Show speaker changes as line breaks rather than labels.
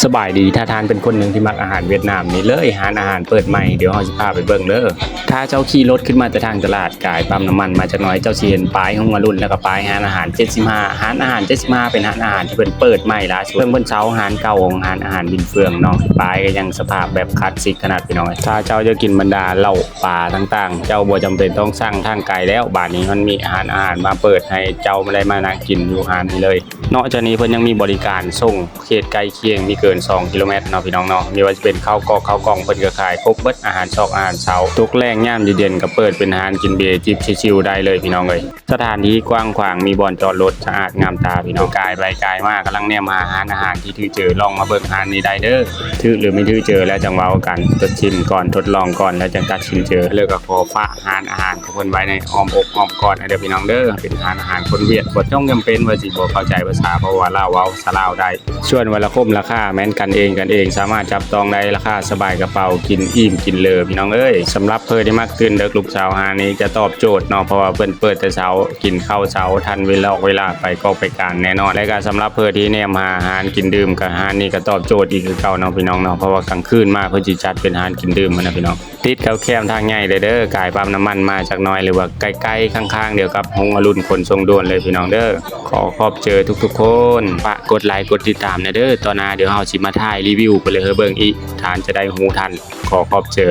สบายดีถ้าทานเป็นคนหนึ่งที่มักอาหารเวียดนามนี่เลยหาอาหารเปิดใหม่เดี๋ยวเราจะพาไปเบิ่งเด้อถ้าเจ้าขี่รถขึ้นมาจากทางตลาดกายปั๊มน้ำมันมาจากน้อยเจ้าสิเห็นป้ายของวรุ่นแล้วก็ป้ายอาหาร75อาหาร75เป็นอาหารที่เปิดใหม่ล่าสุดเพิ่นเช้าอาหารเก่าของอาหารบินเฟืองเนาะป้ายก็ยังสภาพแบบคลาสสิกขนาดพี่น้องถ้าเจ้าจะกินบรรดาเหล้าปลาต่างๆเจ้าบ่จำเป็นต้องสั่งทางไกลแล้วบาดนี้มันมีอาหารมาเปิดให้เจ้าไม่ได้มานั่งกินอยู่อาหารนี้เลยนอกจากนี้เพิ่นยังมีบริการส่งเขตใกล้เคียงมีเกิน2กิโลเมตรเนาะพี่น้องเนาะมีว่าจะเป็นข้าวกล่องเพิ่นก็ขายครบเบิดอาหารชอกอาหารเช้าทุกแรงยามเย็นๆก็เปิดเป็นอาหารกินเบียร์จิบชิลๆได้เลยพี่น้องเอ้ยสถานที่กว้างขวางมีบ่อนจอดรถสะอาดงามตาพี่น้องกายไปกายมากำลังแนมหาอาหารที่ถือเจอลองมาเบิ่งอาหารนี้ได้เด้อถือหรือไม่ถือเจอแล้วจังเว้ากันทดชิมก่อนทดลองก่อนแล้วจังตัดสินเจอแล้วก็ขอฝากอาหารของเพิ่นไว้ในอ้อมอกอ้อมกอดให้เด้อพี่น้องเด้อเป็นอาหารคนเวียดบ่ต้องจำเป็นว่าสิบ่เข้าใจภาษาเพราะว่าลาวเว้าสลาวได้ส่วนวันละคมราคาแม้นกันเองสามารถจับต้องได้ราคาสบายกระเป๋ากินอิ่มกินเลอพี่น้องเอ้ยสำหรับเพิ่นที่มักตื่นเด็กลูกสาวหานี้จะตอบโจทย์เนาะเพราะว่าเพิ่นเปิดแต่เช้ากินข้าวเช้าทันเวลาไปก็ไปการแน่นอนและก็สำหรับเพิ่นที่แนมหาอาหารกินดื่มกับอาหารนี้ก็ตอบโจทย์อีกคือเก่าเนาะพี่น้องเนาะเพราะว่ากลางคืนมาเพิ่นสิจัดเป็นอาหารกินดื่มนะพี่น้องติดแคมทางใหญ่เด้อกายปั๊มน้ำมันมาจากน้อยหรือว่าใกล้ๆข้างๆเดียวกับหงอรุณขนส่งด่วนเลยพี่น้องเด้อขอขอบเจอทุกๆคนฝากกดไลค์กดติดตามนะเด้อตอนหน้าเดี๋ยวเฮาสิมาถ่ายรีวิวไปเลยเบิ่งอีกทานจะได้หูทันขอขอบเจอ